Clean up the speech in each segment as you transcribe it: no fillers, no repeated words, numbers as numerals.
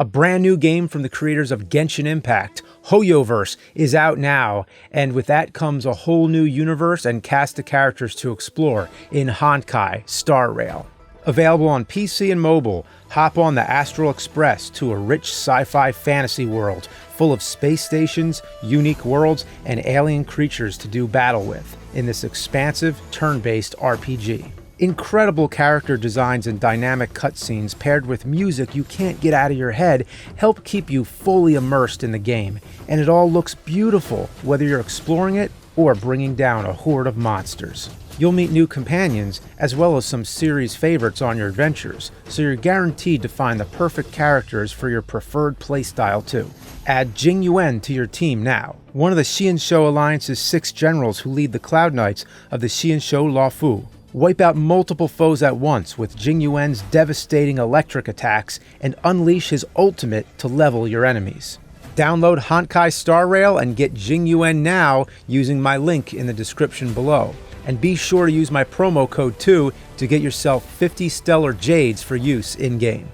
A brand new game from the creators of Genshin Impact, Hoyoverse, is out now, and with that comes a whole new universe and cast of characters to explore in Honkai Star Rail. Available on PC and mobile, hop on the Astral Express to a rich sci-fi fantasy world full of space stations, unique worlds, and alien creatures to do battle with in this expansive, turn-based RPG. Incredible character designs and dynamic cutscenes paired with music you can't get out of your head help keep you fully immersed in the game, and it all looks beautiful whether you're exploring it or bringing down a horde of monsters. You'll meet new companions as well as some series favorites on your adventures, so you're guaranteed to find the perfect characters for your preferred playstyle too. Add Jing Yuan to your team now, one of the Xianshou Alliance's 6 generals who lead the Cloud Knights of the Xianshou Luofu. Wipe out multiple foes at once with Jing Yuan's devastating electric attacks and unleash his ultimate to level your enemies. Download Honkai Star Rail and get Jing Yuan now using my link in the description below. And be sure to use my promo code too to get yourself 50 Stellar Jades for use in-game.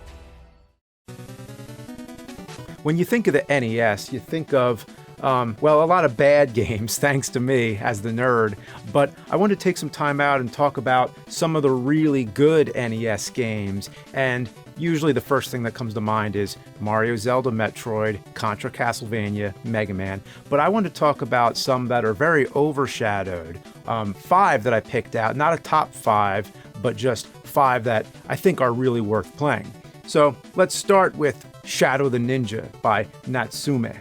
When you think of the NES, you think of a lot of bad games, thanks to me as the nerd, but I want to take some time out and talk about some of the really good NES games, and usually the first thing that comes to mind is Mario, Zelda, Metroid, Contra, Castlevania, Mega Man, but I want to talk about some that are very overshadowed. 5 that I picked out, not a top 5, but just 5 that I think are really worth playing. So let's start with Shadow the Ninja by Natsume.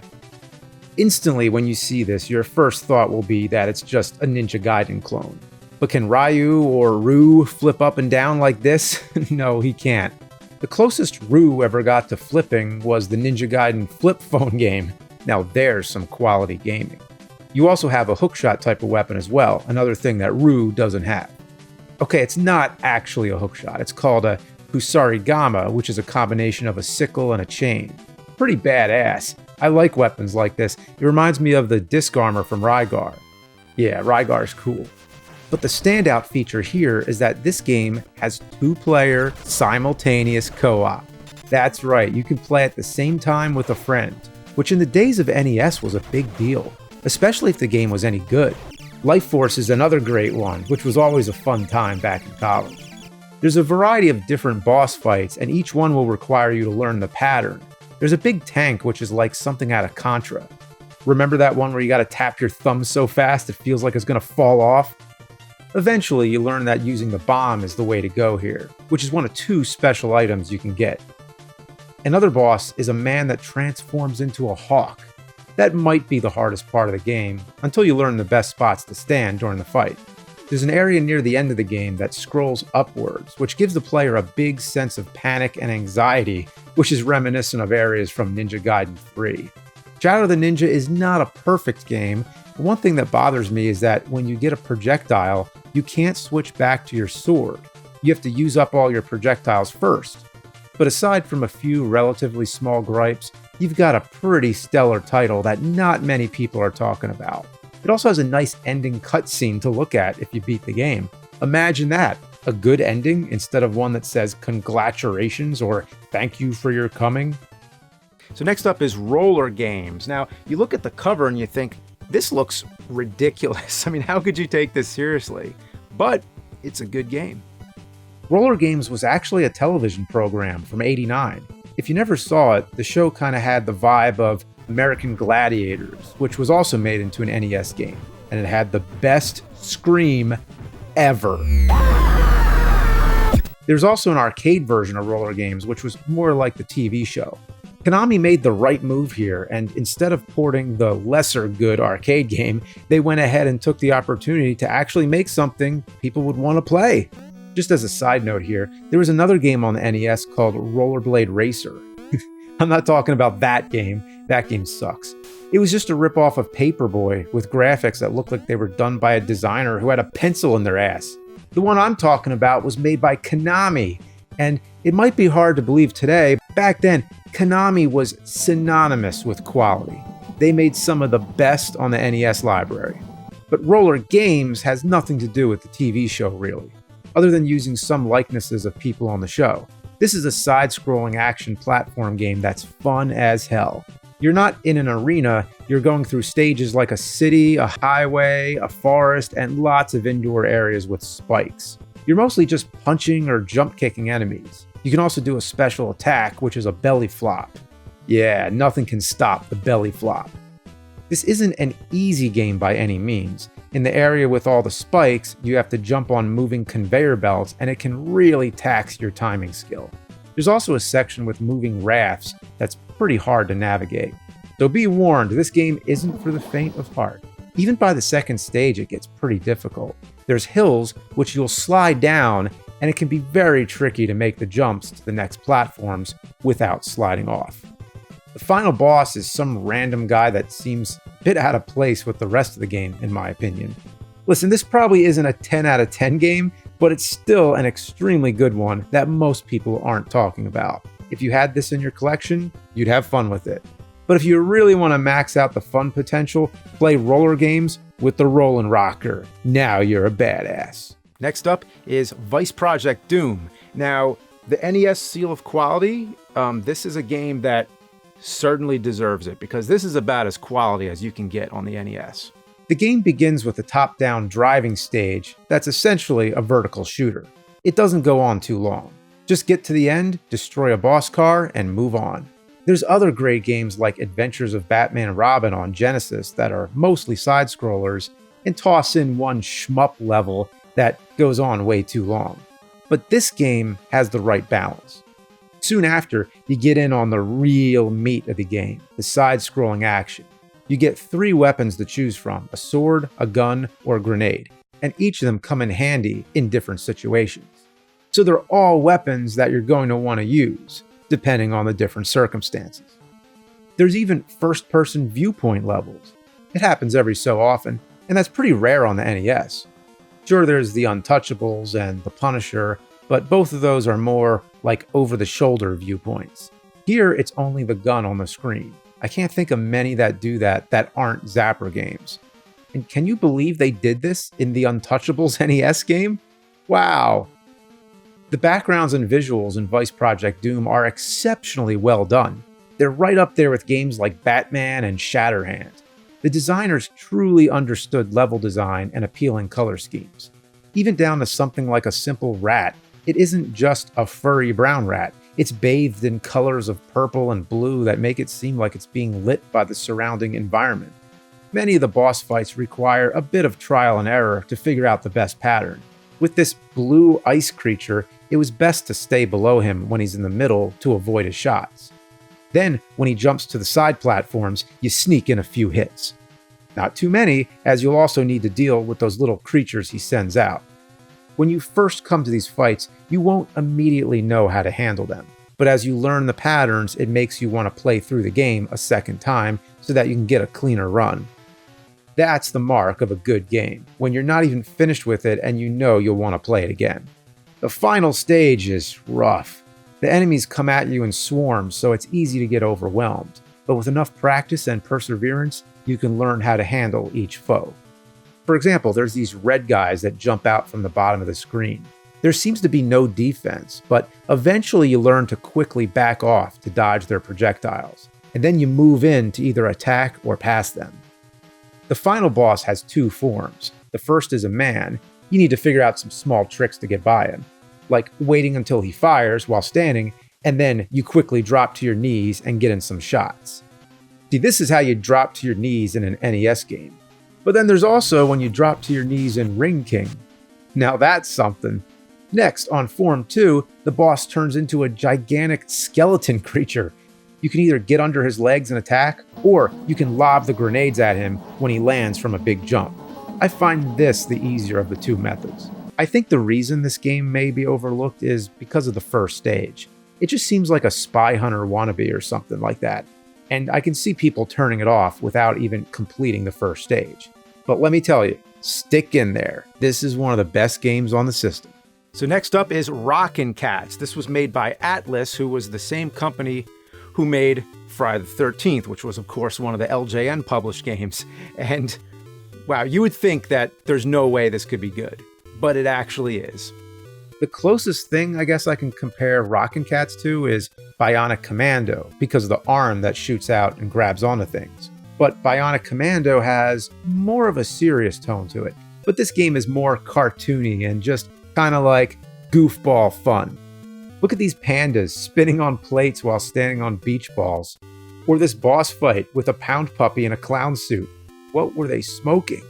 Instantly, when you see this, your first thought will be that it's just a Ninja Gaiden clone. But can Ryu or Ryu flip up and down like this? No, he can't. The closest Ryu ever got to flipping was the Ninja Gaiden flip phone game. Now there's some quality gaming. You also have a hookshot type of weapon as well, another thing that Ryu doesn't have. Okay, it's not actually a hookshot. It's called a Kusarigama, which is a combination of a sickle and a chain. Pretty badass. I like weapons like this. It reminds me of the disc armor from Rygar. Yeah, Rygar's cool. But the standout feature here is that this game has 2-player simultaneous co-op. That's right, you can play at the same time with a friend, which in the days of NES was a big deal, especially if the game was any good. Life Force is another great one, which was always a fun time back in college. There's a variety of different boss fights, and each one will require you to learn the pattern. There's a big tank, which is like something out of Contra. Remember that one where you gotta tap your thumb so fast it feels like it's gonna fall off? Eventually, you learn that using the bomb is the way to go here, which is one of 2 special items you can get. Another boss is a man that transforms into a hawk. That might be the hardest part of the game, until you learn the best spots to stand during the fight. There's an area near the end of the game that scrolls upwards, which gives the player a big sense of panic and anxiety, which is reminiscent of areas from Ninja Gaiden 3. Shadow the Ninja is not a perfect game. One thing that bothers me is that when you get a projectile, you can't switch back to your sword. You have to use up all your projectiles first. But aside from a few relatively small gripes, you've got a pretty stellar title that not many people are talking about. It also has a nice ending cutscene to look at if you beat the game. Imagine that, a good ending instead of one that says congratulations or thank you for your coming. So next up is Roller Games. Now, you look at the cover and you think, this looks ridiculous. I mean, how could you take this seriously? But it's a good game. Roller Games was actually a television program from '89. If you never saw it, the show kind of had the vibe of American Gladiators, which was also made into an NES game, and it had the best scream ever. There's also an arcade version of Roller Games, which was more like the TV show. Konami made the right move here, and instead of porting the lesser good arcade game, they went ahead and took the opportunity to actually make something people would want to play. Just as a side note here, there was another game on the NES called Rollerblade Racer. I'm not talking about that game. That game sucks. It was just a ripoff of Paperboy with graphics that looked like they were done by a designer who had a pencil in their ass. The one I'm talking about was made by Konami, and it might be hard to believe today, but back then, Konami was synonymous with quality. They made some of the best on the NES library. But Roller Games has nothing to do with the TV show, really, other than using some likenesses of people on the show. This is a side-scrolling action platform game that's fun as hell. You're not in an arena, you're going through stages like a city, a highway, a forest, and lots of indoor areas with spikes. You're mostly just punching or jump kicking enemies. You can also do a special attack, which is a belly flop. Yeah, nothing can stop the belly flop. This isn't an easy game by any means. In the area with all the spikes, you have to jump on moving conveyor belts, and it can really tax your timing skill. There's also a section with moving rafts that's pretty hard to navigate. So be warned, this game isn't for the faint of heart. Even by the second stage, it gets pretty difficult. There's hills which you'll slide down, and it can be very tricky to make the jumps to the next platforms without sliding off. The final boss is some random guy that seems a bit out of place with the rest of the game, in my opinion. Listen, this probably isn't a 10 out of 10 game, but it's still an extremely good one that most people aren't talking about. If you had this in your collection, you'd have fun with it. But if you really want to max out the fun potential, play roller games with the Rollin' Rocker. Now you're a badass. Next up is Vice Project Doom. Now, the NES seal of quality, this is a game that certainly deserves it, because this is about as quality as you can get on the NES. The game begins with a top-down driving stage that's essentially a vertical shooter. It doesn't go on too long. Just get to the end, destroy a boss car, and move on. There's other great games like Adventures of Batman and Robin on Genesis that are mostly side-scrollers, and toss in one shmup level that goes on way too long. But this game has the right balance. Soon after, you get in on the real meat of the game, the side-scrolling action. You get 3 weapons to choose from, a sword, a gun, or a grenade, and each of them come in handy in different situations. So they're all weapons that you're going to want to use, depending on the different circumstances. There's even first-person viewpoint levels. It happens every so often, and that's pretty rare on the NES. Sure, there's the Untouchables and the Punisher, but both of those are more like over-the-shoulder viewpoints. Here, it's only the gun on the screen. I can't think of many that do that aren't Zapper games. And can you believe they did this in the Untouchables NES game? Wow! The backgrounds and visuals in Vice Project Doom are exceptionally well done. They're right up there with games like Batman and Shatterhand. The designers truly understood level design and appealing color schemes. Even down to something like a simple rat. It isn't just a furry brown rat. It's bathed in colors of purple and blue that make it seem like it's being lit by the surrounding environment. Many of the boss fights require a bit of trial and error to figure out the best pattern. With this blue ice creature, it was best to stay below him when he's in the middle to avoid his shots. Then, when he jumps to the side platforms, you sneak in a few hits. Not too many, as you'll also need to deal with those little creatures he sends out. When you first come to these fights, you won't immediately know how to handle them. But as you learn the patterns, it makes you want to play through the game a second time so that you can get a cleaner run. That's the mark of a good game, when you're not even finished with it and you know you'll want to play it again. The final stage is rough. The enemies come at you in swarms, so it's easy to get overwhelmed. But with enough practice and perseverance, you can learn how to handle each foe. For example, there's these red guys that jump out from the bottom of the screen. There seems to be no defense, but eventually you learn to quickly back off to dodge their projectiles, and then you move in to either attack or pass them. The final boss has 2 forms. The first is a man. You need to figure out some small tricks to get by him, like waiting until he fires while standing, and then you quickly drop to your knees and get in some shots. See, this is how you drop to your knees in an NES game. But then there's also when you drop to your knees in Ring King. Now that's something. Next, on Form 2, the boss turns into a gigantic skeleton creature. You can either get under his legs and attack, or you can lob the grenades at him when he lands from a big jump. I find this the easier of the 2 methods. I think the reason this game may be overlooked is because of the first stage. It just seems like a Spy Hunter wannabe or something like that, and I can see people turning it off without even completing the first stage. But let me tell you, stick in there. This is one of the best games on the system. So next up is Rockin' Cats. This was made by Atlas, who was the same company who made Friday the 13th, which was, of course, one of the LJN published games. And wow, you would think that there's no way this could be good, but it actually is. The closest thing I guess I can compare Rockin' Cats to is Bionic Commando, because of the arm that shoots out and grabs onto things. But Bionic Commando has more of a serious tone to it. But this game is more cartoony and just kind of like goofball fun. Look at these pandas spinning on plates while standing on beach balls. Or this boss fight with a pound puppy in a clown suit. What were they smoking?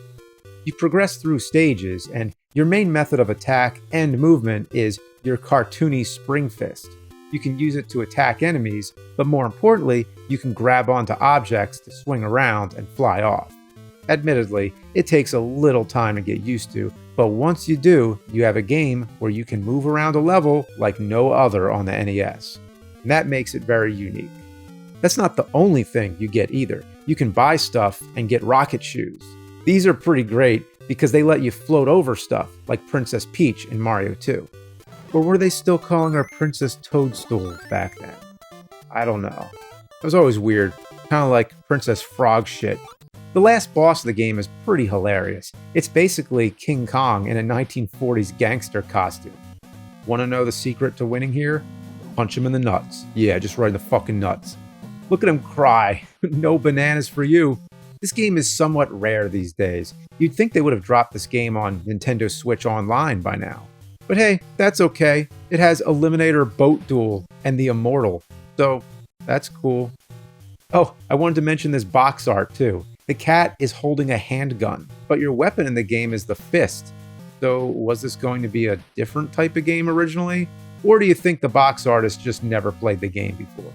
You progress through stages, and your main method of attack and movement is your cartoony spring fist. You can use it to attack enemies, but more importantly, you can grab onto objects to swing around and fly off. Admittedly, it takes a little time to get used to, but once you do, you have a game where you can move around a level like no other on the NES. And that makes it very unique. That's not the only thing you get either. You can buy stuff and get rocket shoes. These are pretty great because they let you float over stuff, like Princess Peach in Mario 2. Or were they still calling her Princess Toadstool back then? I don't know. It was always weird, kind of like Princess Frog shit. The last boss of the game is pretty hilarious. It's basically King Kong in a 1940s gangster costume. Want to know the secret to winning here? Punch him in the nuts. Yeah, just right in the fucking nuts. Look at him cry. No bananas for you. This game is somewhat rare these days. You'd think they would have dropped this game on Nintendo Switch Online by now. But hey, that's okay. It has Eliminator Boat Duel and The Immortal, so that's cool. Oh, I wanted to mention this box art too. The cat is holding a handgun, but your weapon in the game is the fist. So was this going to be a different type of game originally? Or do you think the box artist just never played the game before?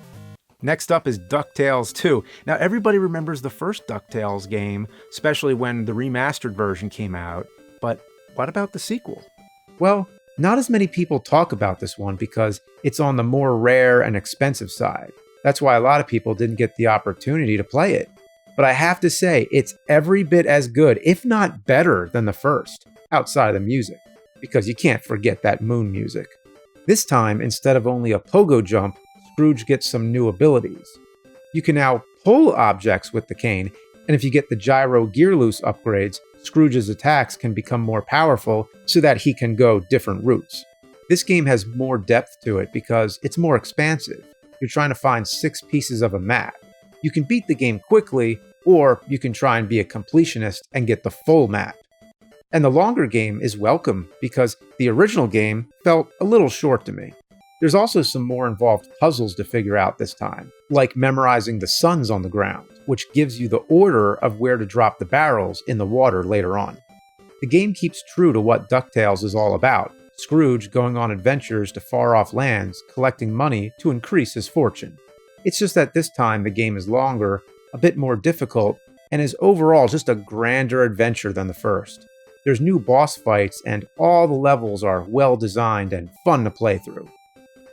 Next up is DuckTales II. Now, everybody remembers the first DuckTales game, especially when the remastered version came out. But what about the sequel? Well, not as many people talk about this one because it's on the more rare and expensive side. That's why a lot of people didn't get the opportunity to play it. But I have to say, it's every bit as good, if not better, than the first, outside of the music, because you can't forget that moon music. This time, instead of only a pogo jump, Scrooge gets some new abilities. You can now pull objects with the cane, and if you get the gyro gear loose upgrades, Scrooge's attacks can become more powerful so that he can go different routes. This game has more depth to it because it's more expansive. You're trying to find 6 pieces of a map. You can beat the game quickly, or you can try and be a completionist and get the full map. And the longer game is welcome because the original game felt a little short to me. There's also some more involved puzzles to figure out this time, like memorizing the suns on the ground, which gives you the order of where to drop the barrels in the water later on. The game keeps true to what DuckTales is all about, Scrooge going on adventures to far-off lands, collecting money to increase his fortune. It's just that this time the game is longer, a bit more difficult, and is overall just a grander adventure than the first. There's new boss fights, and all the levels are well designed and fun to play through.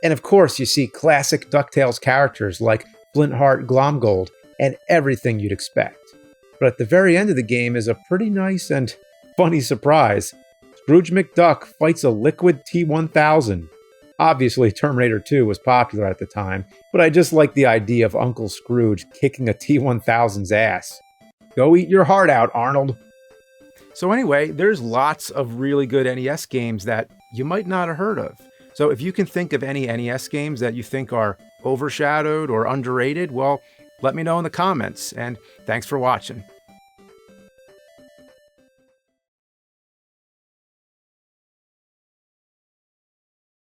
And of course, you see classic DuckTales characters like Flintheart Glomgold and everything you'd expect. But at the very end of the game is a pretty nice and funny surprise. Scrooge McDuck fights a liquid T-1000. Obviously, Terminator 2 was popular at the time, but I just like the idea of Uncle Scrooge kicking a T-1000's ass. Go eat your heart out, Arnold. So anyway, there's lots of really good NES games that you might not have heard of. So if you can think of any NES games that you think are overshadowed or underrated, well, let me know in the comments, and thanks for watching.